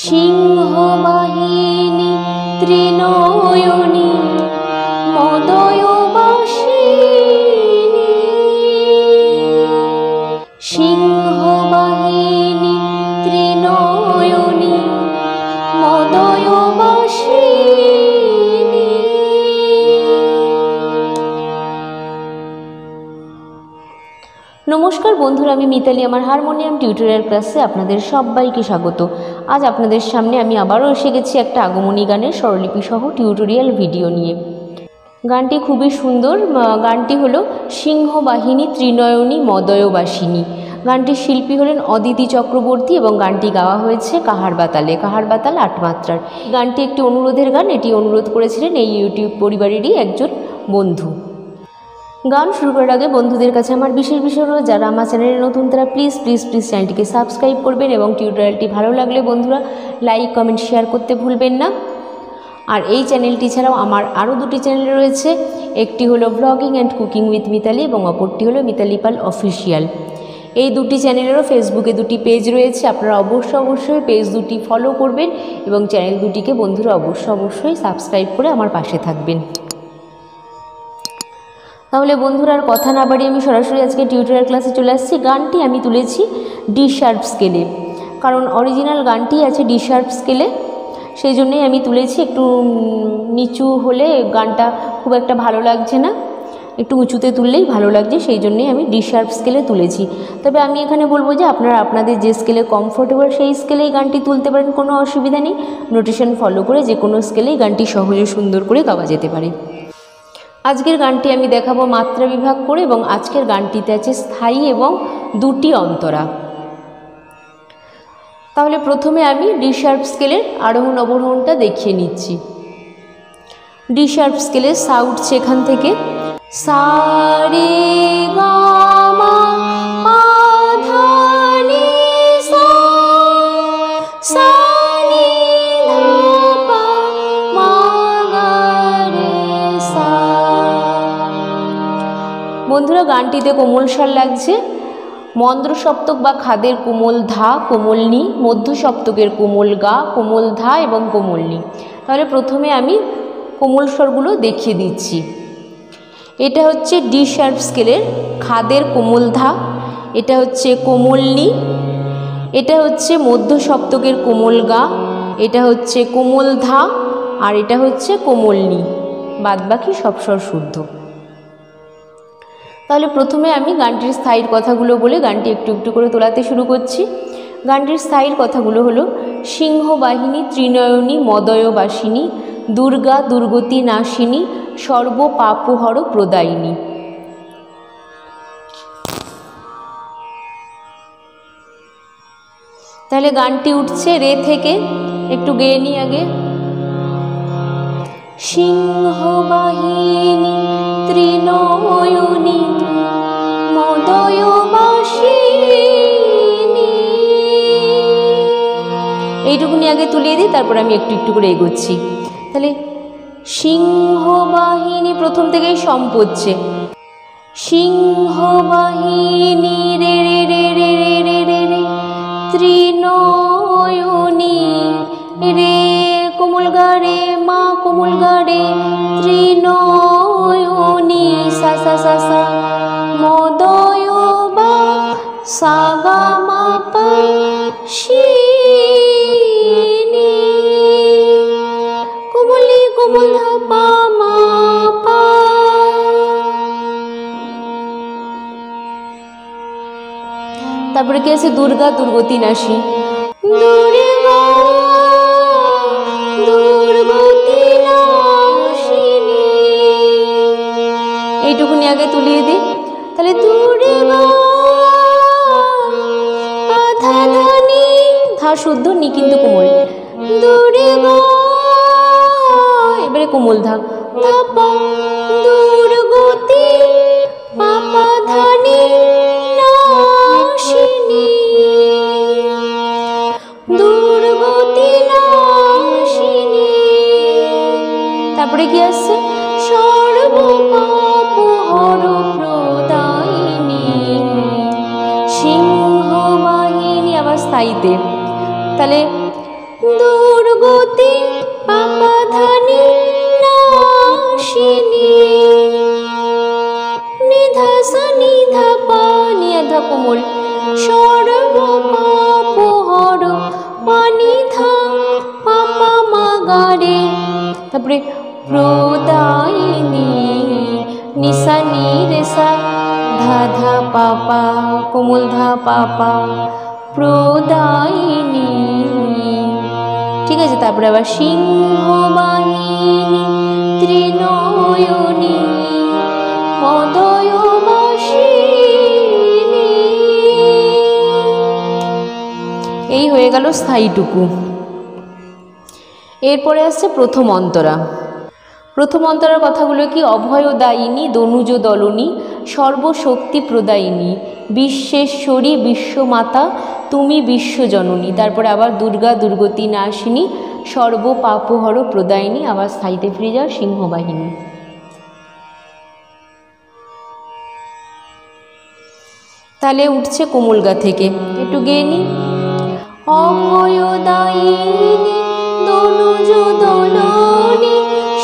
সিংহবাহিনী ত্রিনয়নী মদয়বাসিনী, সিংহবাহিনী ত্রিনয়নী মদয়বাসিনী। নমস্কার বন্ধুরা, আমি মিতালি আমার হারমোনিয়াম টিউটোরিয়াল ক্লাসে আপনাদের সবাইকে স্বাগত। আজ আপনাদের সামনে আমি আবারও এসে গেছি একটা আগমনী গানের স্বরলিপি সহ টিউটোরিয়াল ভিডিও নিয়ে। গানটি খুবই সুন্দর। গানটি হলো সিংহবাহিনী ত্রিনয়নী মদয়বাসিনী। গানটির শিল্পী হলেন অদিতি চক্রবর্তী এবং গানটি গাওয়া হয়েছে কাহার বাতালে, কাহার বাতাল 8 মাত্রার। গানটি একটি অনুরোধের গান। এটি অনুরোধ করেছিলেন এই ইউটিউব পরিবারেরই একজন বন্ধু। গান শুরু করার আগে বন্ধুদের কাছে আমার বিশেষ অনুরোধ, যারা আমার চ্যানেলে নতুন তারা প্লিজ চ্যানেলটিকে সাবস্ক্রাইব করবেন এবং টিউটোরিয়ালটি ভালো লাগলে বন্ধুরা লাইক কমেন্ট শেয়ার করতে ভুলবেন না। আর এই চ্যানেলটি ছাড়াও আমার আরও দুটি চ্যানেল রয়েছে। একটি হলো blogging and cooking with Mitali এবং অপরটি হলো মিতালি পাল অফিসিয়াল। এই দুটি চ্যানেলেরও ফেসবুকে দুটি পেজ রয়েছে। আপনারা অবশ্যই পেজ দুটি ফলো করবেন এবং চ্যানেল দুটিকে বন্ধুরা অবশ্যই সাবস্ক্রাইব করে আমার পাশে থাকবেন। তাহলে বন্ধুরা আর কথা না বাড়িয়ে আমি সরাসরি আজকে টিউটোরিয়াল ক্লাসে চলে আসছি। গানটি আমি তুলেছি ডি শার্প স্কেলে, কারণ অরিজিনাল গানটি আছে ডি শার্প স্কেলে, সেই জন্যই আমি তুলেছি। একটু নিচু হলে গানটা খুব একটা ভালো লাগছে না, একটু উঁচুতে তুললেই ভালো লাগছে, সেই জন্যই আমি ডি শার্প স্কেলে তুলেছি। তবে আমি এখানে বলবো যে আপনারা আপনাদের যে স্কেলে কমফোর্টেবল সেই স্কেলেই গানটি তুলতে পারেন, কোনো অসুবিধা নেই। নোটেশন ফলো করে যে কোনো স্কেলেই গানটি সহজে সুন্দর করে গাওয়া যেতে পারে। আজকের গানটি আমি দেখাবো মাত্রা বিভাগ করে এবং আজকের গানটিতে আছে স্থায়ী এবং দুটি অন্তরা। তাহলে প্রথমে আমি ডি শার্প স্কেলের আরোহণ অবরোহণটা দেখিয়ে নিচ্ছি। ডি শার্প স্কেলের সা উঠছে এখান থেকে, সা রে গা মা পা ধা নি সা, সা নি ধা পা মা গা রে সা। বন্ধুরা গানটিতে কোমল স্বর লাগছে। মন্দ্র সপ্তক বা খাদের কোমল ধা, কোমল নি, মধ্য সপ্তকের কোমল গা, কোমল ধা এবং কোমল নি। তাহলে প্রথমে আমি কোমল স্বরগুলো দেখিয়ে দিচ্ছি। এটা হচ্ছে ডি শার্প স্কেলের খাদের কোমল ধা, এটা হচ্ছে কোমল নি, এটা হচ্ছে মধ্য সপ্তকের কোমল গা, এটা হচ্ছে কোমল ধা, আর এটা হচ্ছে কোমল নি। বাদবাকি সব স্বর শুদ্ধ। তাহলে প্রথমে আমি গানটির স্থায়ীর কথাগুলো বলে গানটি একটু করে তোলাতে শুরু করছি। গানটির স্থায়ীর কথাগুলো হলো সিংহবাহিনী ত্রিনয়নী মদয়বাসিনী, দুর্গা দুর্গতি নাশিনী, সর্ব পাপহর প্রদায়িনী। তাহলে গানটি উঠছে রে থেকে, একটু গেয়ে নিই আগে। সিংহবাহিনী ত্রিনয়নী মদয়বাসিনী, এইটুকুনি আগে তুলিয়ে দিই, তারপর আমি একটু করে এগোচ্ছি। তাহলে সিংহবাহিনী প্রথম থেকেই সম পড়ছে, সিংহবাহিনী রে রে রে রে রে রে রে রে, ত্রিনয়নী রে কোমল গা রে মা কোমল গা রে, ত্রিনয়নী সা সা সা সা, মদয় বা সা গা মা পা শিনি, কোমলি কোমল ধা পা মা পা। তারপরে কি আছে দুর্গা দুর্গতি নাশী, দুর্গা দুর্গতি নাশিনী, এইটুকুনি আগে তুলিয়ে দিই। তাহলে দুর্গা ধা ধা নি, ধা শুদ্ধ, নি কিন্তু কোমল, দুর্গা, এবারে কোমল ধা ধা পা, দুর্গতি পা পা ধা নি নাশিনী, দুর্গতি নাশিনী। তারপরে কি আসছে সর্ব পাপহর প্রদায়িনী, সিংহবাহিনী আবার স্থায়ীতে। তাহলে দুর্গতি পাপা ধানি নাশিনী নিধা সা নিধা পা নিধা কোমল সর্ব পাপ হর পানি ধা পাপা মাগারে। তারপরে প্রদায়িনী নিসা নি রে সা ধা ধা পাপা কোমল ধা পাপা প্রদায়িনী। ঠিক আছে, তারপরে আবার সিংহবাহিনী ত্রিনয়নী মদয়বাসিনী। এই হয়ে গেল স্থায়ীটুকু। এরপরে আসছে প্রথম অন্তরা। প্রথম অন্তরার কথাগুলো কি? অভয়দায়িনী দনুজ দলনী সর্বশক্তি প্রদায়িনী বিশ্বেশ্বরী বিশ্বমাতা তুমি বিশ্বজননী। তারপরে আবার দুর্গা দুর্গতি নাশিনী সর্ব পাপহর প্রদায়িনী। আবার স্থায়ীতে ফিরে যাও সিংহবাহিনী। তাহলে উঠছে কোমলগা থেকে, একটু গেয়ে নি। অভয়দায়িনী দনুজ দলনী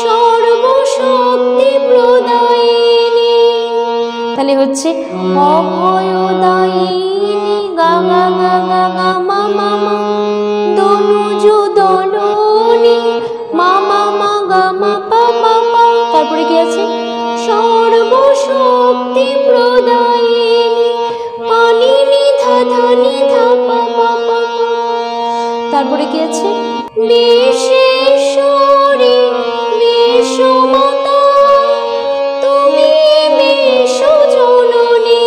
সর্বশক্তি প্রদায়িনী। তাহলে হচ্ছে অভয়দায়িনী গা গা গা গা গা মা মা মা দনুজ দলনী মা মা মা গা মা পা পা পা। তারপরে কি আছে? সর্বশক্তি প্রদায়িনী পানি নিধা ধানি ধা পা পা পা। তারপরে কি আছে? বিশেশ্বরী বিশ্বমাতা তুমি বিশ্বজননী।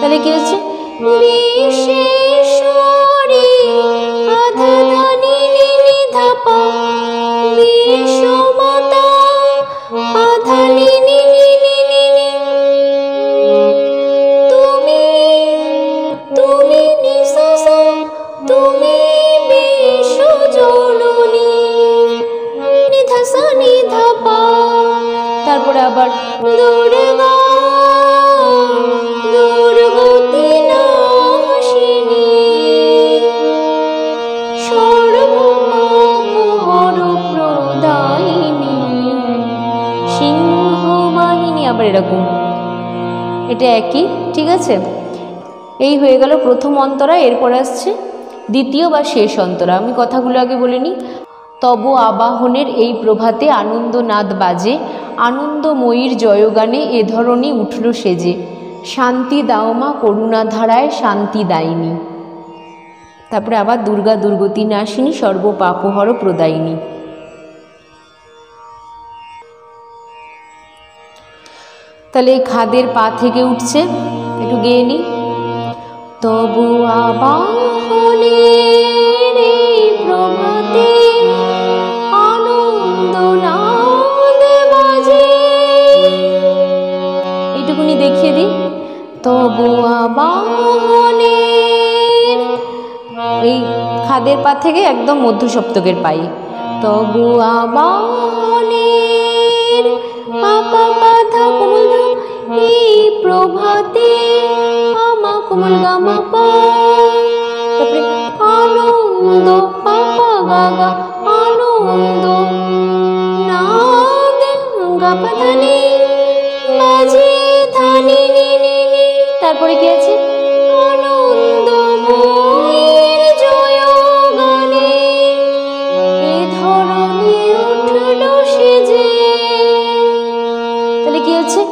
তাহলে কি হচ্ছে? বিশেশ্বরী আধা ধানি নি ধা পা বিশ্বমাতা আধা নি নি নি নি তুমি তুমি নিসা সা তুমি বিশ্বজননী নিধা সা নিধা পা। তারপরে আবার দুর্গা দুর্গতি নাশিনী সর্ব পাপহর প্রদায়িনী সিংহবাহিনী। আবার এরকম, এটা একই। ঠিক আছে, এই হয়ে গেল প্রথম অন্তরা। এরপর আসছে দ্বিতীয় বা শেষ অন্তরা। আমি কথাগুলো আগে বলে নিই। তব আবাহনের এই প্রভাতে আনন্দনাদ বাজে আনন্দময়ীর জয়গানে এ ধরনী উঠল সেজে শান্তি দাও মা করুণাধারায় শান্তি দায়িনী। তারপরে আবার দুর্গা দুর্গতি নাশিনী সর্ব পাপহর প্রদায়িনী। তাহলে এই খাদের পা থেকে উঠছে, একটু গেয়ে নি। তবু আবাহনের এই প্রভাতে আনন্দনাদ বাজে। এইটুকুনি দেখিয়ে দিই। তবু আবাহনের এই খাদের পা থেকে একদম মধ্য সপ্তকের পাই। তবু আবাহনের পাপা পাধা কোমল ধা এই প্রভাতে আমা কোমল গামা পা। তারপরে আনন্দ পাপা গা গা আনন্দ নাদ গা পা ধানি বাজে ধানি নি নি নি। তারপরে কি আছে? আনন্দময়ীর জয়গানে এ ধরনী উঠল সেজে। তাহলে কি হচ্ছে?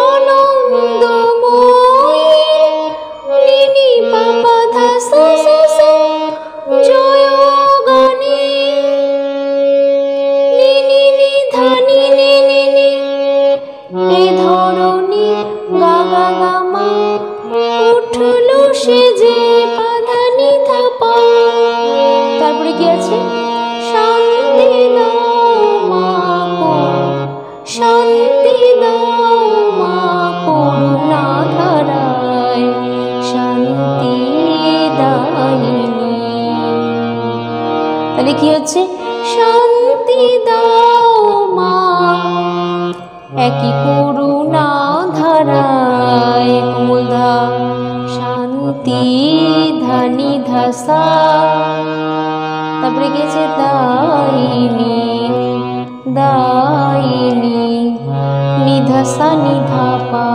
আনন্দময়ীর নিনি পাপা ধা সা সা সা জয়গানে নিনি নি ধানি নি নি নি এ ধরনী গা গা গা মা উঠল সেজে পা ধানি ধা পা। তারপরে কি আছে? শান্তি দাও মা শান্তি দাও মা করুণাধারায় শান্তি দায়িনী। তাহলে কি হচ্ছে? শান্তি দাও মা একই করুণাধারায় কোমলধা শান্তি ধানি ধাসা তারপরে গিয়েছে দায়িনী দায়িনী নিধা সা নিধা পা।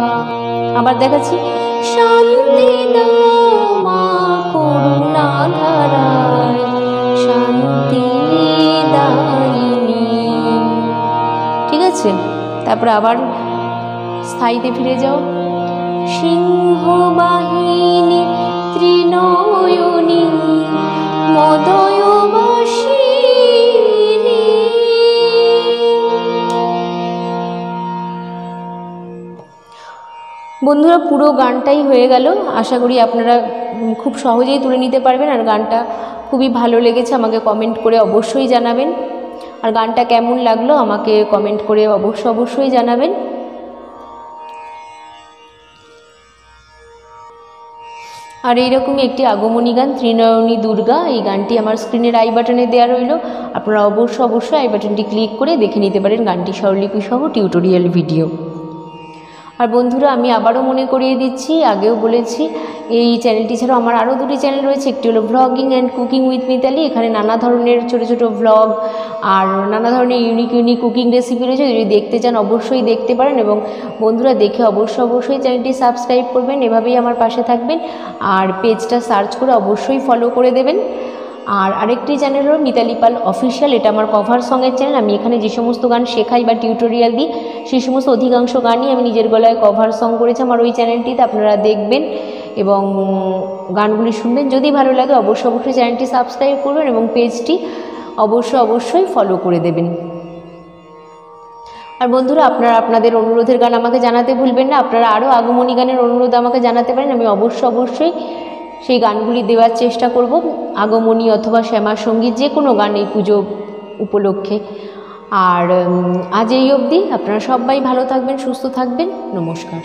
আবার দেখাচ্ছি শান্তি দাও মা করুণা ধারায় শান্তি দায়িনী। ঠিক আছে, তারপরে আবার স্থায়ীতে ফিরে যাও। সিংহবাহিনী ত্রিনয়নী মদয়বাসিনী। বন্ধুরা পুরো গানটাই হয়ে গেল। আশা করি আপনারা খুব সহজেই তুলে নিতে পারবেন। আর গানটা খুবই ভালো লেগেছে, আমাকে কমেন্ট করে অবশ্যই জানাবেন। আর গানটা কেমন লাগলো আমাকে কমেন্ট করে অবশ্যই জানাবেন। আর এইরকমই একটি আগমনী গান ত্রিনয়নী দুর্গা, এই গানটি আমার স্ক্রিনের আই বাটনে দেওয়া রইল। আপনারা অবশ্যই আই বাটনটি ক্লিক করে দেখে নিতে পারেন গানটি স্বরলিপি সহ টিউটোরিয়াল ভিডিও। আর বন্ধুরা আমি আবারও মনে করিয়ে দিচ্ছি, আগেও বলেছি, এই চ্যানেলটি ছাড়াও আমার আরও দুটি চ্যানেল রয়েছে। একটি হলো vlogging and cooking with Mitali, এখানে নানা ধরনের ছোটো ভ্লগ আর নানা ধরনের ইউনিক কুকিং রেসিপি রয়েছে। যদি দেখতে চান অবশ্যই দেখতে পারেন, এবং বন্ধুরা দেখে অবশ্যই চ্যানেলটি সাবস্ক্রাইব করবেন, এভাবেই আমার পাশে থাকবেন। আর পেজটা সার্চ করে অবশ্যই ফলো করে দেবেন। আর আরেকটি চ্যানেল হলো মিতালি পাল অফিসিয়াল, এটা আমার কভার সঙের চ্যানেল। আমি এখানে যে সমস্ত গান শেখাই বা টিউটোরিয়াল দিই সেই সমস্ত অধিকাংশ গানই আমি নিজের গলায় কভার সং করেছি আমার ওই চ্যানেলটিতে। আপনারা দেখবেন এবং গানগুলি শুনবেন। যদি ভালো লাগে অবশ্যই চ্যানেলটি সাবস্ক্রাইব করবেন এবং পেজটি অবশ্যই ফলো করে দেবেন। আর বন্ধুরা আপনারা আপনাদের অনুরোধের গান আমাকে জানাতে ভুলবেন না। আপনারা আরও আগমনী গানের অনুরোধ আমাকে জানাতে পারেন, আমি অবশ্যই সেই গানগুলি দেওয়ার চেষ্টা করব। আগমনী অথবা শ্যামা সঙ্গীত যে কোনো গান এই পুজো উপলক্ষে। আর আজ এই অবধি, আপনারা সবাই ভালো থাকবেন, সুস্থ থাকবেন। নমস্কার।